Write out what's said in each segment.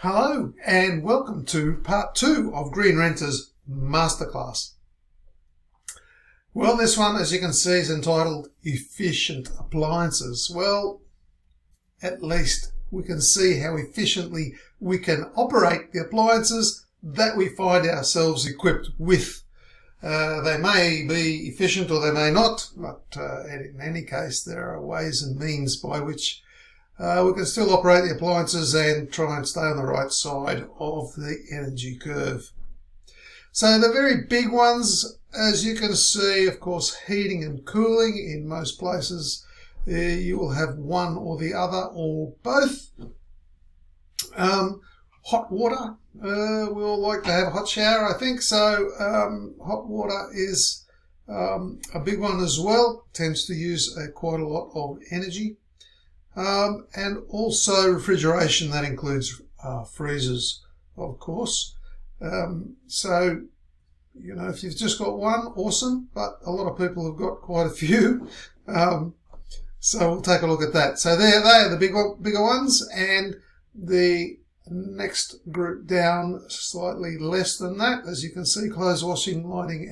Hello and welcome to part 2 of Green Renters Masterclass. Well, this one, as you can see, is entitled Efficient Appliances. Well, at least we can see how efficiently we can operate the appliances that we find ourselves equipped with. They may be efficient or they may not, but in any case there are ways and means by which we can still operate the appliances and try and stay on the right side of the energy curve. So the very big ones, as you can see, of course, heating and cooling. In most places you will have one or the other or both. Hot water, we all like to have a hot shower, I think, so hot water is a big one as well. Tends to use quite a lot of energy. And also refrigeration, that includes freezers, of course. So, you know, if you've just got one, awesome, but a lot of people have got quite a few. So we'll take a look at that. So they are the bigger ones, and the next group down, slightly less than that, as you can see, clothes washing, lighting,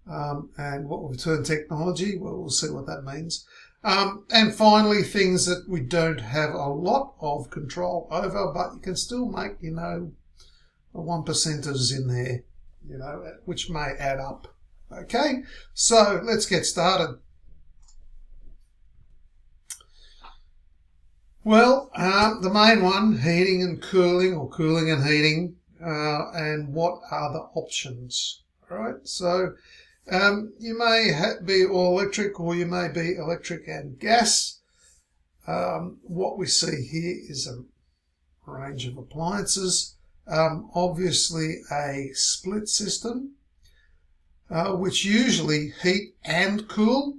and what we've termed technology. Well, we'll see what that means. And finally, things that we don't have a lot of control over, but you can still make, you know, a 1%ers in there, you know, which may add up. Okay, so let's get started. Well, the main one, heating and cooling, or cooling and heating, and what are the options? All right, so you may be all electric, or you may be electric and gas. What we see here is a range of appliances. Obviously a split system, which usually heat and cool.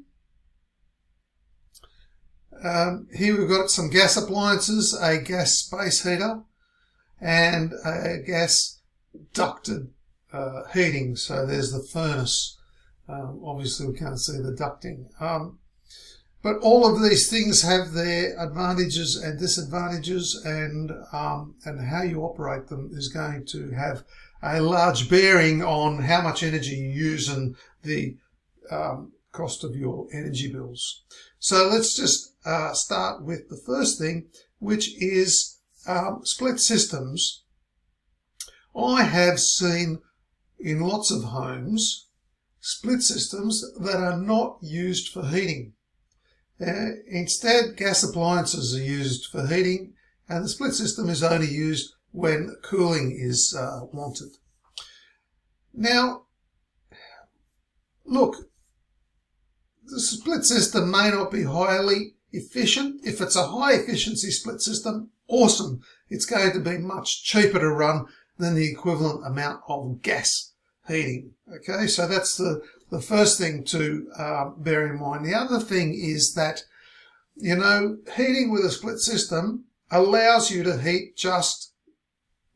Here we've got some gas appliances, a gas space heater and a gas ducted heating. So there's the furnace. Obviously we can't see the ducting. But all of these things have their advantages and disadvantages, and how you operate them is going to have a large bearing on how much energy you use and the cost of your energy bills. So let's just start with the first thing, which is split systems. I have seen in lots of homes split systems that are not used for heating. Instead, gas appliances are used for heating, and the split system is only used when cooling is wanted. Now, look, the split system may not be highly efficient. If it's a high efficiency split system, awesome. It's going to be much cheaper to run than the equivalent amount of gas heating. Okay, so that's the first thing to bear in mind. The other thing is that, you know, heating with a split system allows you to heat just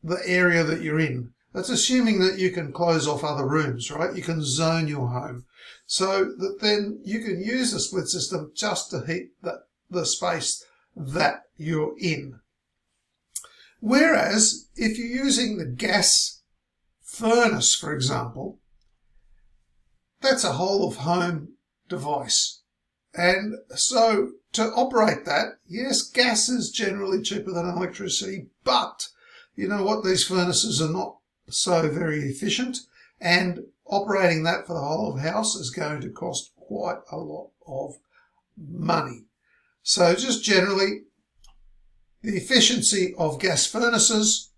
the area that you're in. That's assuming that you can close off other rooms, right? You can zone your home so that then you can use the split system just to heat the space that you're in. Whereas if you're using the gas furnace, for example, that's a whole of home device. And so to operate that, yes, gas is generally cheaper than electricity, but you know what? These furnaces are not so very efficient, and operating that for the whole of house is going to cost quite a lot of money. So just generally, the efficiency of gas furnaces,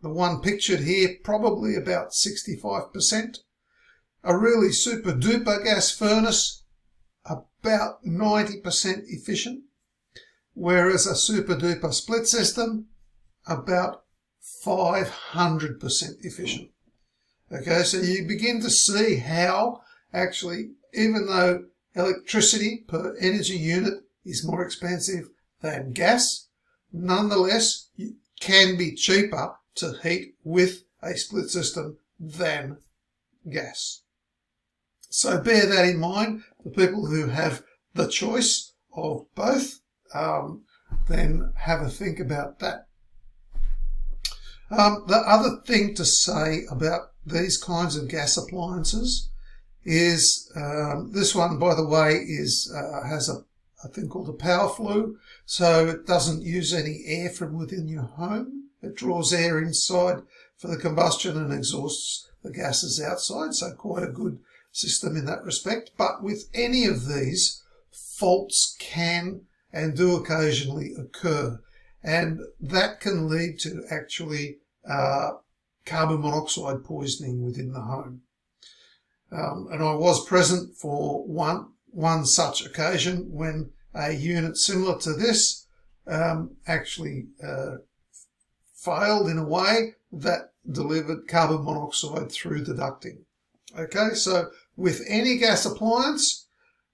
the one pictured here, probably about 65%. A really super duper gas furnace, about 90% efficient. Whereas a super duper split system, about 500% efficient. Okay, so you begin to see how actually, even though electricity per energy unit is more expensive than gas, nonetheless, it can be cheaper to heat with a split system than gas. So bear that in mind. The people who have the choice of both, then have a think about that. The other thing to say about these kinds of gas appliances is this one, by the way, has a thing called a power flue, so it doesn't use any air from within your home. It draws air inside for the combustion and exhausts the gases outside, so quite a good system in that respect. But with any of these, faults can and do occasionally occur, and that can lead to actually carbon monoxide poisoning within the home. And I was present for one such occasion when a unit similar to this actually failed in a way that delivered carbon monoxide through the ducting. Okay, so with any gas appliance,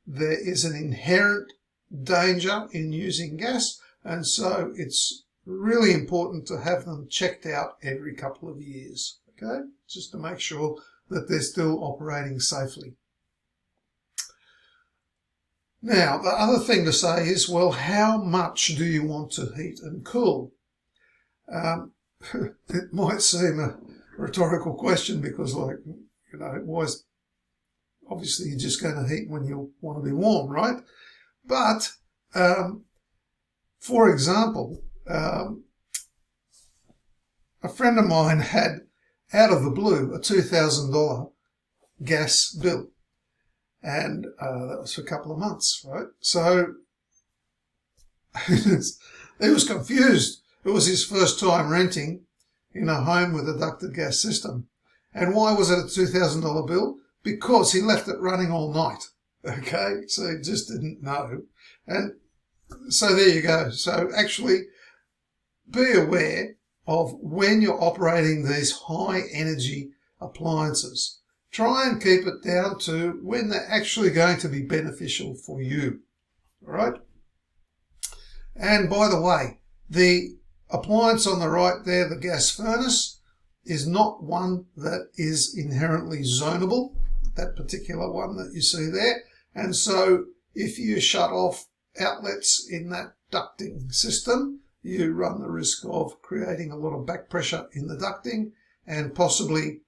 there is an inherent danger in using gas, and so it's really important to have them checked out every couple of years, okay, just to make sure that they're still operating safely. Now, the other thing to say is, well, how much do you want to heat and cool? It might seem a rhetorical question because, like, you know, obviously you're just going to heat when you want to be warm, right? But, for example, a friend of mine had, out of the blue, a $2,000 gas bill. And that was for a couple of months, right? So he was confused. It was his first time renting in a home with a ducted gas system. And why was it a $2,000 bill? Because he left it running all night, okay? So he just didn't know. And so there you go. So actually, be aware of when you're operating these high energy appliances. Try and keep it down to when they're actually going to be beneficial for you, all right? And by the way, the appliance on the right there, the gas furnace, is not one that is inherently zonable, that particular one that you see there. And so if you shut off outlets in that ducting system, you run the risk of creating a lot of back pressure in the ducting and possibly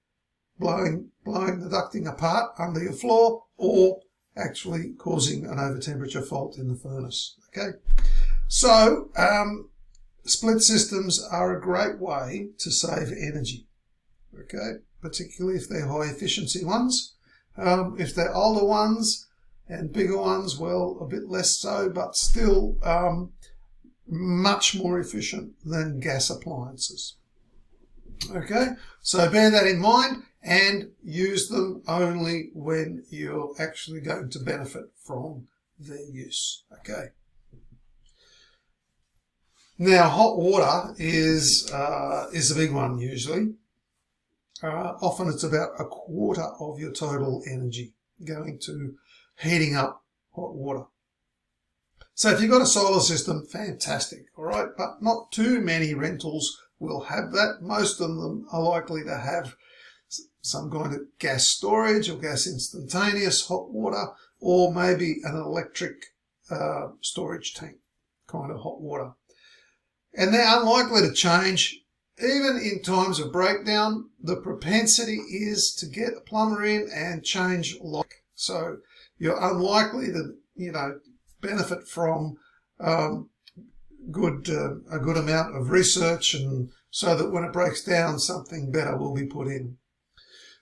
blowing the ducting apart under your floor, or actually causing an over-temperature fault in the furnace. Okay, so split systems are a great way to save energy. Okay, particularly if they're high efficiency ones. If they're older ones and bigger ones, well, a bit less so, but still much more efficient than gas appliances. Okay, so bear that in mind and use them only when you're actually going to benefit from their use. Okay. Now, hot water is a big one usually. Often it's about a quarter of your total energy going to heating up hot water. So if you've got a solar system, fantastic, all right, but not too many rentals will have that. Most of them are likely to have some kind of gas storage or gas instantaneous hot water, or maybe an electric storage tank kind of hot water. And they're unlikely to change. Even in times of breakdown, the propensity is to get a plumber in and change lock. So you're unlikely to, benefit from a good amount of research, and so that when it breaks down, something better will be put in.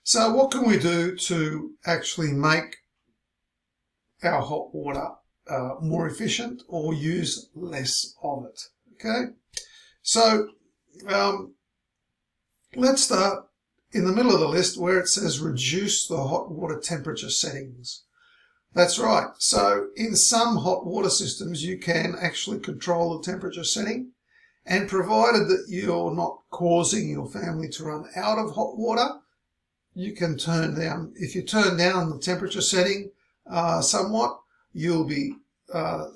So what can we do to actually make our hot water more efficient or use less of it? Okay, so let's start in the middle of the list where it says reduce the hot water temperature settings. That's right. So in some hot water systems, you can actually control the temperature setting, and provided that you're not causing your family to run out of hot water, you can turn down, if you turn down the temperature setting somewhat, you'll be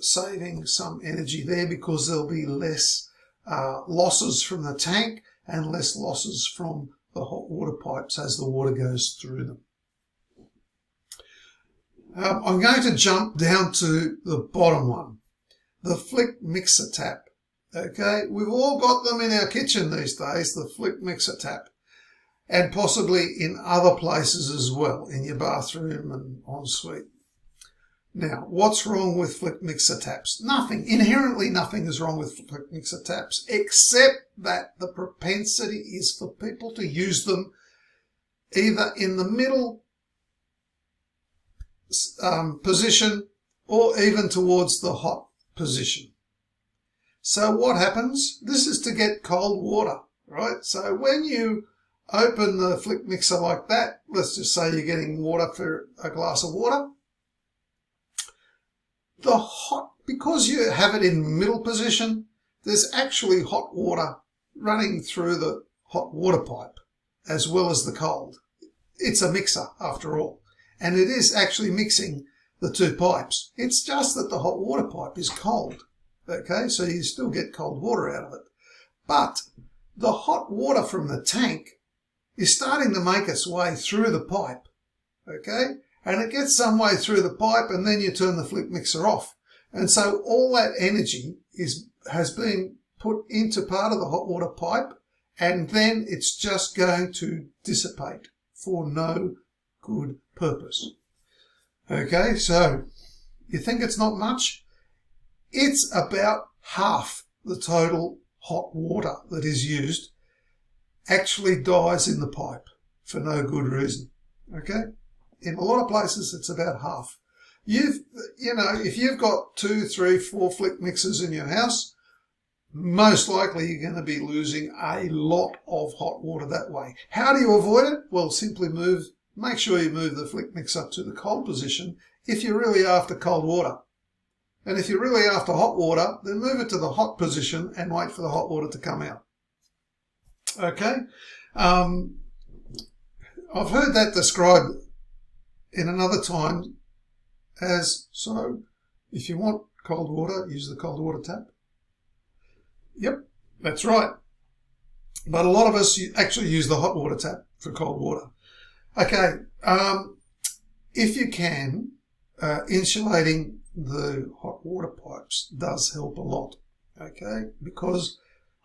saving some energy there, because there'll be less losses from the tank and less losses from the hot water pipes as the water goes through them. I'm going to jump down to the bottom one, the flick mixer tap. Okay, we've all got them in our kitchen these days, the Flick Mixer tap, and possibly in other places as well, in your bathroom and ensuite. Now, what's wrong with Flick Mixer taps? Nothing. Inherently nothing is wrong with Flick Mixer taps, except that the propensity is for people to use them either in the middle position or even towards the hot position. So what happens? This is to get cold water, right? So when you open the Flick Mixer like that, let's just say you're getting water for a glass of water. Because you have it in middle position, there's actually hot water running through the hot water pipe as well as the cold. It's a mixer after all, and it is actually mixing the two pipes. It's just that the hot water pipe is cold, okay? So you still get cold water out of it. But the hot water from the tank is starting to make its way through the pipe, okay? And it gets some way through the pipe, and then you turn the Flick Mixer off. And so all that energy has been put into part of the hot water pipe, and then it's just going to dissipate for no good purpose. Okay, so you think it's not much? It's about half the total hot water that is used actually dies in the pipe for no good reason. Okay? In a lot of places, it's about half. If you've got 2, 3, 4 Flick Mixers in your house, most likely you're going to be losing a lot of hot water that way. How do you avoid it? Well, simply make sure you move the Flick Mixer to the cold position if you're really after cold water. And if you're really after hot water, then move it to the hot position and wait for the hot water to come out. Okay? I've heard that described in another time as, so if you want cold water, use the cold water tap. Yep, that's right. But a lot of us actually use the hot water tap for cold water. Okay, if you can, insulating the hot water pipes does help a lot, okay, because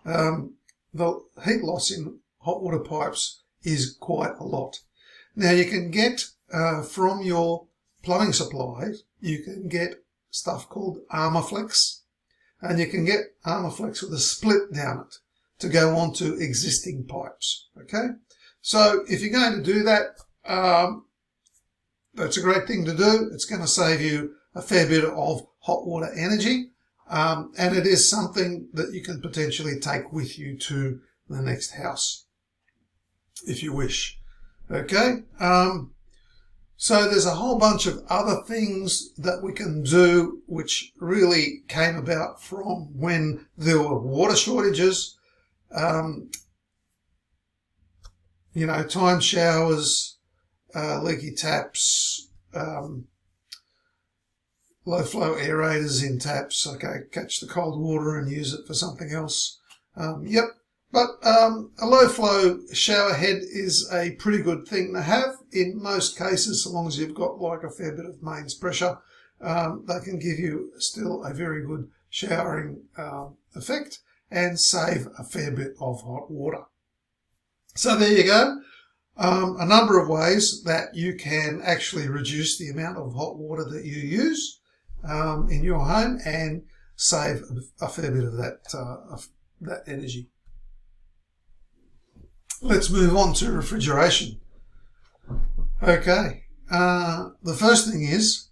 the heat loss in hot water pipes is quite a lot. Now you can get from your plumbing supplies, you can get stuff called Armaflex, and you can get Armaflex with a split down it to go onto existing pipes, okay? So if you're going to do that, that's a great thing to do. It's going to save you a fair bit of hot water energy, and it is something that you can potentially take with you to the next house if you wish, okay? So there's a whole bunch of other things that we can do which really came about from when there were water shortages. Time showers, leaky taps, low flow aerators in taps. Okay, catch the cold water and use it for something else. But a low flow shower head is a pretty good thing to have in most cases, so long as you've got like a fair bit of mains pressure. They can give you still a very good showering effect and save a fair bit of hot water. So there you go. A number of ways that you can actually reduce the amount of hot water that you use in your home and save a fair bit of that energy. Let's move on to refrigeration. Okay, the first thing is,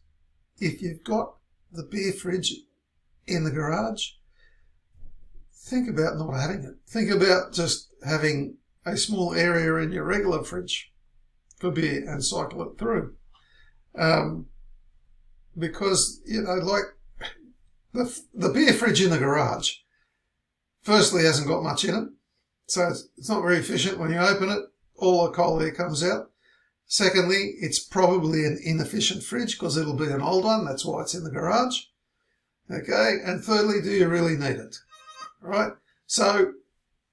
if you've got the beer fridge in the garage, think about not having it. Think about just having a small area in your regular fridge for beer and cycle it through. Because, like the beer fridge in the garage, firstly hasn't got much in it. So it's not very efficient. When you open it, all the cold air comes out. Secondly, it's probably an inefficient fridge because it'll be an old one. That's why it's in the garage. Okay. And thirdly, do you really need it? All right. So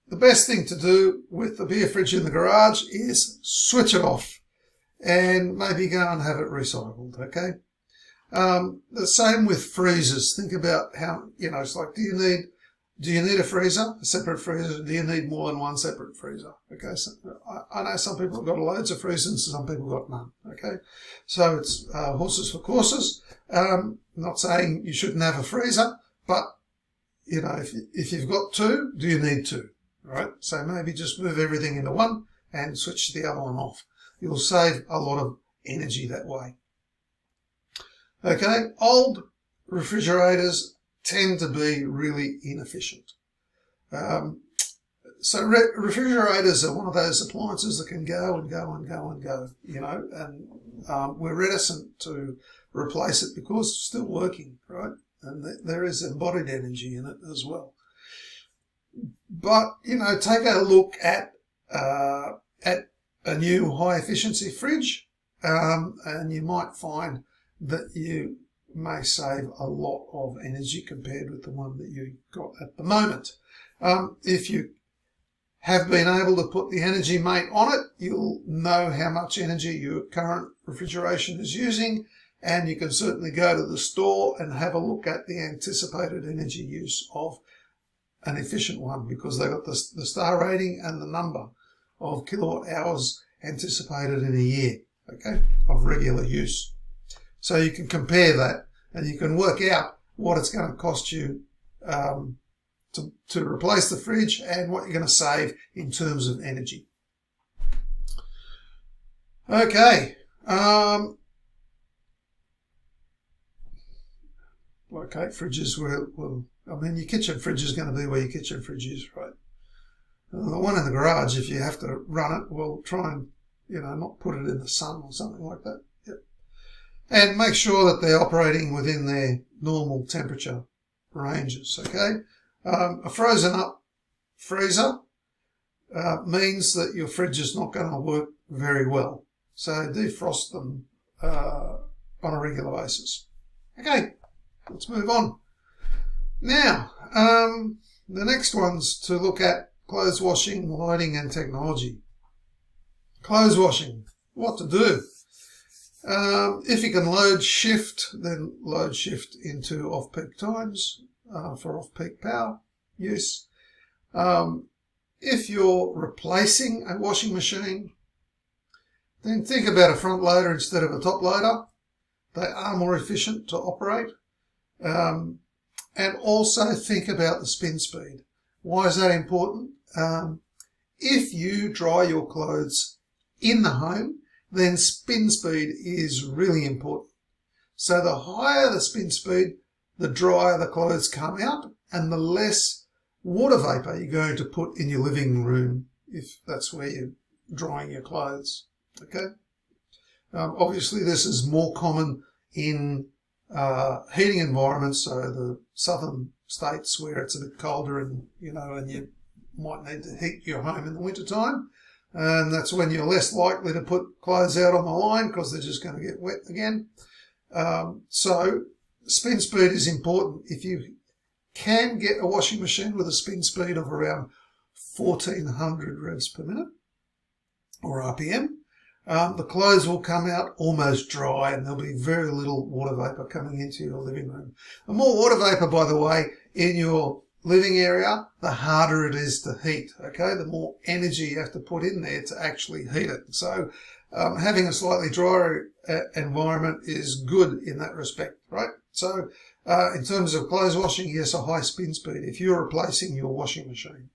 the best thing to do with the beer fridge in the garage is switch it off and maybe go and have it recycled. Okay. The same with freezers. Think about how, it's like, do you need Do you need a freezer, a separate freezer? Do you need more than one separate freezer? Okay, so I know some people have got loads of freezers and some people got none. Okay, so it's horses for courses. Not saying you shouldn't have a freezer, but you know, if you've got two, do you need two? Right? So maybe just move everything into one and switch the other one off. You'll save a lot of energy that way. Okay, old refrigerators tend to be really inefficient. So refrigerators are one of those appliances that can go and go and go and go, you know, and we're reticent to replace it because it's still working, right? And there is embodied energy in it as well. But, you know, take a look at a new high efficiency fridge, and you might find that you may save a lot of energy compared with the one that you got at the moment. If you have been able to put the Energy Mate on it, you'll know how much energy your current refrigeration is using, and you can certainly go to the store and have a look at the anticipated energy use of an efficient one, because they've got the star rating and the number of kilowatt hours anticipated in a year, okay, of regular use. So you can compare that and you can work out what it's going to cost you to replace the fridge and what you're going to save in terms of energy. Okay. Okay, fridges will, I mean, your kitchen fridge is going to be where your kitchen fridge is, right? The one in the garage, if you have to run it, well, try and, you know, not put it in the sun or something like that. Yep. And make sure that they're operating within their normal temperature ranges, okay? A frozen up freezer means that your fridge is not going to work very well. So defrost them on a regular basis. Okay, let's move on. Now, the next one's to look at clothes washing, lighting and technology. Clothes washing, what to do? If you can load shift, then load shift into off-peak times for off-peak power use. If you're replacing a washing machine, then think about a front loader instead of a top loader. They are more efficient to operate. And also think about the spin speed. Why is that important? If you dry your clothes in the home, then spin speed is really important. So the higher the spin speed, the drier the clothes come out and the less water vapor you're going to put in your living room if that's where you're drying your clothes. Okay. Obviously this is more common in heating environments, so the southern states where it's a bit colder and, you know, and you might need to heat your home in the winter time. And that's when you're less likely to put clothes out on the line because they're just going to get wet again. So spin speed is important. If you can get a washing machine with a spin speed of around 1400 revs per minute or RPM, the clothes will come out almost dry and there'll be very little water vapor coming into your living room. The more water vapor, by the way, in your living area, the harder it is to heat, okay? The more energy you have to put in there to actually heat it. So having a slightly drier environment is good in that respect, right? So in terms of clothes washing, yes, a high spin speed if you're replacing your washing machine.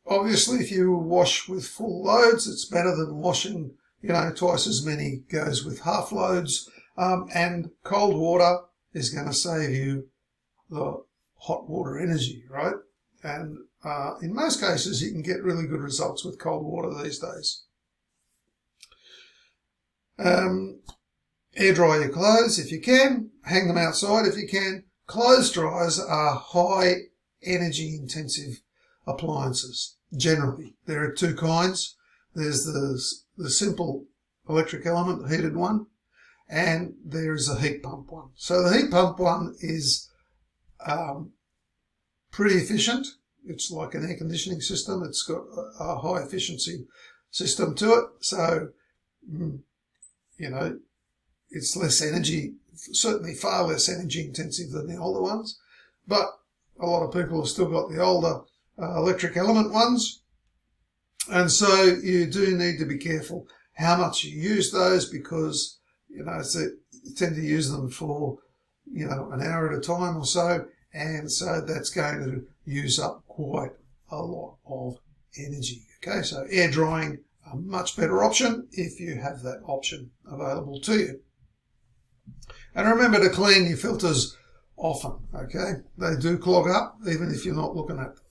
Obviously, if you wash with full loads, it's better than washing, you know, twice as many goes with half loads. And cold water is going to save you the hot water energy, right? And in most cases, you can get really good results with cold water these days. Air dry your clothes if you can. Hang them outside if you can. Clothes dryers are high energy intensive appliances. Generally, there are two kinds. There's the simple electric element heated one, and there's a heat pump one. So the heat pump one is pretty efficient. It's like an air conditioning system. It's got a high efficiency system to it. So, you know, it's less energy, certainly far less energy intensive than the older ones. But a lot of people have still got the older electric element ones. And so you do need to be careful how much you use those, because, you tend to use them for, an hour at a time or so. And so that's going to use up quite a lot of energy. Okay, so air drying, a much better option if you have that option available to you. And remember to clean your filters often, okay? They do clog up even if you're not looking at them.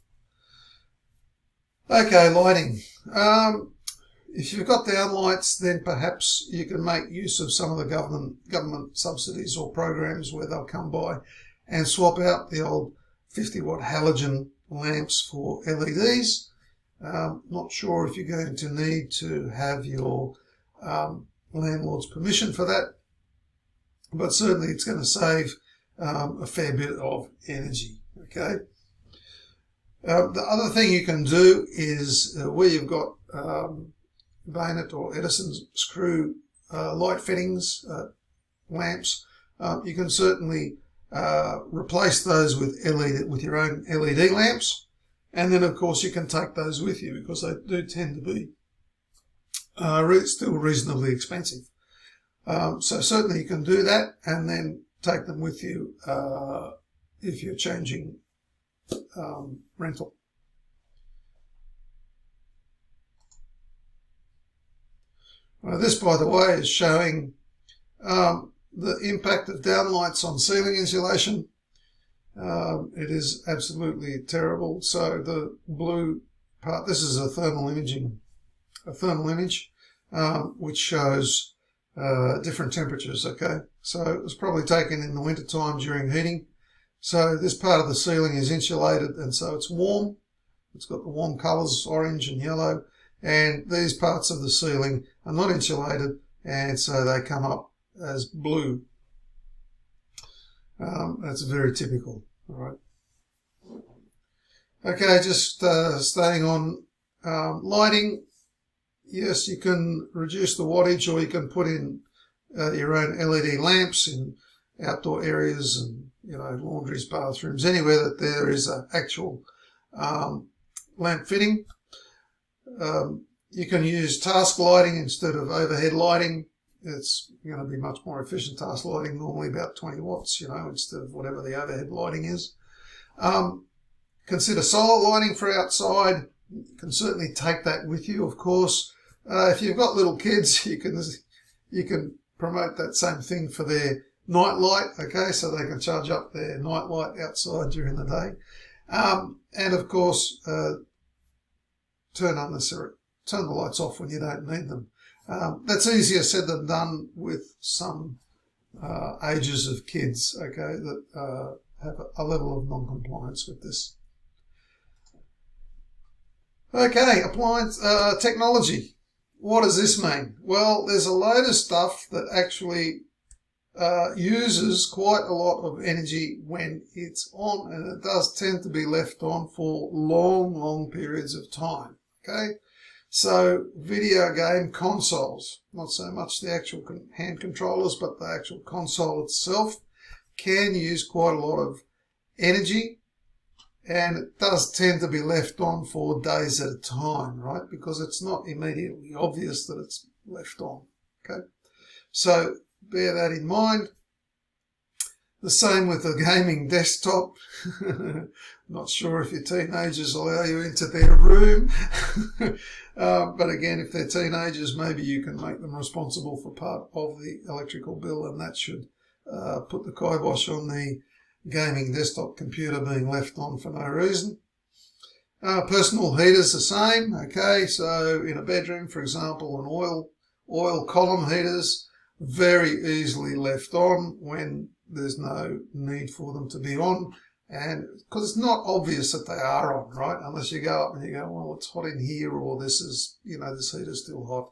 Okay, lighting. If you've got downlights, then perhaps you can make use of some of the government subsidies or programs where they'll come by and swap out the old 50-watt halogen lamps for LEDs. Not sure if you're going to need to have your landlord's permission for that, but certainly it's going to save a fair bit of energy. Okay. The other thing you can do is where you've got Bayonet or Edison screw light fittings, lamps, you can certainly replace those with your own LED lamps, and then of course you can take those with you because they do tend to be still reasonably expensive. So certainly you can do that and then take them with you if you're changing rental. This, by the way, is showing the impact of downlights on ceiling insulation. It is absolutely terrible. So the blue part, this is a thermal image, which shows different temperatures. Okay, so it was probably taken in the winter time during heating. So this part of the ceiling is insulated, and so it's warm. It's got the warm colours, orange and yellow. And these parts of the ceiling are not insulated, and so they come up as blue. That's very typical. All right. Okay, just staying on lighting. Yes, you can reduce the wattage, or you can put in your own LED lamps in outdoor areas and, laundries, bathrooms, anywhere that there is an actual lamp fitting. You can use task lighting instead of overhead lighting. It's going to be much more efficient. Task lighting normally about 20 watts, instead of whatever the overhead lighting is. Consider solar lighting for outside. You can certainly take that with you, of course. If you've got little kids, you can promote that same thing for their night light, okay, so they can charge up their night light outside during the day. And of course, turn the lights off when you don't need them. That's easier said than done with some ages of kids, okay, that have a level of non-compliance with this. Okay, appliance technology. What does this mean? Well, there's a load of stuff that actually uses quite a lot of energy when it's on, and it does tend to be left on for long periods of time. Okay, so video game consoles, not so much the actual hand controllers, but the actual console itself can use quite a lot of energy, and it does tend to be left on for days at a time, right? Because it's not immediately obvious that it's left on. Okay, so bear that in mind. The same with the gaming desktop. Not sure if your teenagers allow you into their room. But again, if they're teenagers, maybe you can make them responsible for part of the electrical bill, and that should put the kibosh on the gaming desktop computer being left on for no reason. Personal heaters the same. Okay, so in a bedroom, for example, an oil column heaters, very easily left on when there's no need for them to be on, and because it's not obvious that they are on, right? Unless you go up and you go, well, it's hot in here, or this is, this heater's still hot.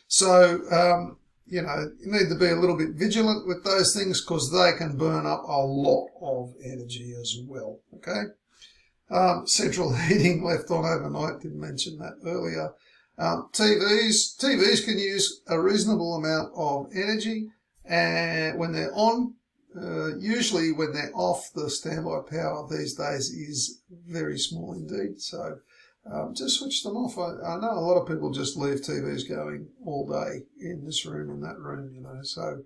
So, you need to be a little bit vigilant with those things because they can burn up a lot of energy as well, okay? Central heating left on overnight, didn't mention that earlier. TVs can use a reasonable amount of energy, and when they're on, Usually when they're off, the standby power these days is very small indeed. So just switch them off. I know a lot of people just leave TVs going all day in this room, in that room, you know. So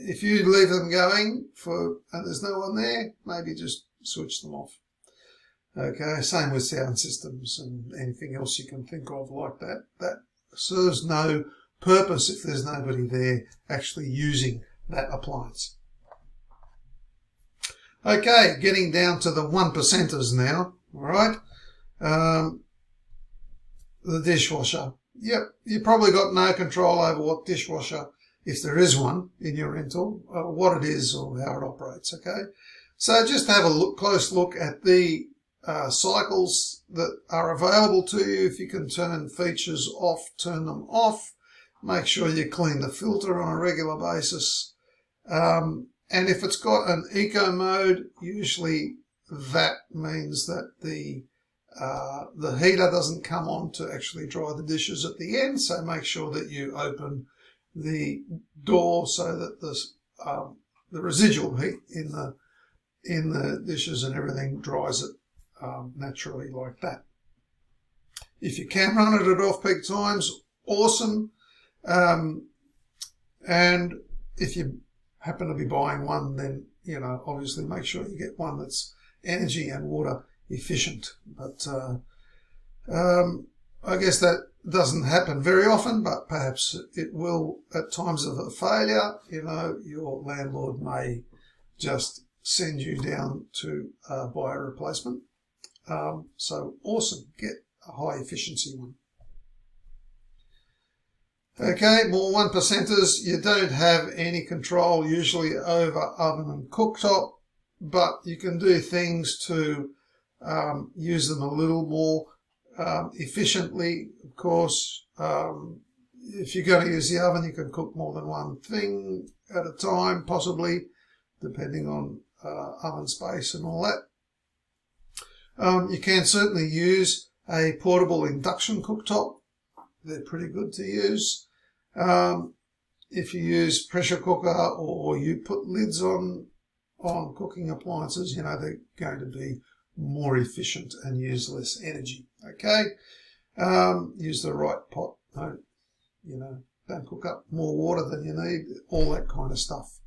if you leave them going and there's no one there, maybe just switch them off. Okay, same with sound systems and anything else you can think of like that. That serves no purpose if there's nobody there actually using that appliance. Okay, getting down to the 1%ers now, all right? The dishwasher. Yep, you probably got no control over what dishwasher, if there is one in your rental, what it is or how it operates, okay? So just have a close look at the cycles that are available to you. If you can turn features off, turn them off. Make sure you clean the filter on a regular basis. And if it's got an eco mode, usually that means that the heater doesn't come on to actually dry the dishes at the end. So make sure that you open the door so that the residual heat in the dishes and everything dries it naturally like that. If you can run it at off-peak times, awesome. And if you happen to be buying one, then, you know, obviously make sure you get one that's energy and water efficient. But I guess that doesn't happen very often, but perhaps it will at times of a failure. You know, your landlord may just send you down to buy a replacement. So awesome, get a high efficiency one. Okay, more 1%ers. You don't have any control usually over oven and cooktop, but you can do things to use them a little more efficiently. Of course, if you're going to use the oven, you can cook more than one thing at a time, possibly, depending on oven space and all that. You can certainly use a portable induction cooktop. They're pretty good to use. If you use pressure cooker or you put lids on cooking appliances, you know, they're going to be more efficient and use less energy. Okay, use the right pot. Don't cook up more water than you need. All that kind of stuff.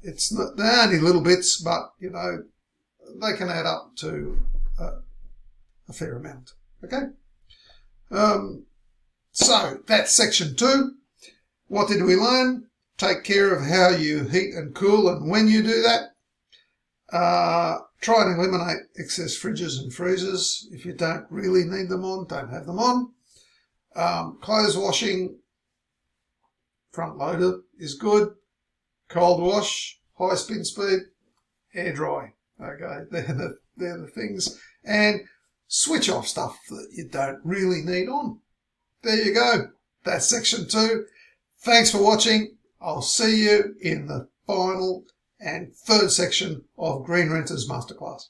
It's not, they're only little bits, but you know, they can add up to a fair amount. Okay. So that's section 2. What did we learn? Take care of how you heat and cool and when you do that. Try and eliminate excess fridges and freezers. If you don't really need them on, don't have them on. Clothes washing, front loader is good. Cold wash, high spin speed, air dry. Okay, they're the things. And switch off stuff that you don't really need on. There you go. That's section 2. Thanks for watching. I'll see you in the final and 3rd section of Green Renters Masterclass.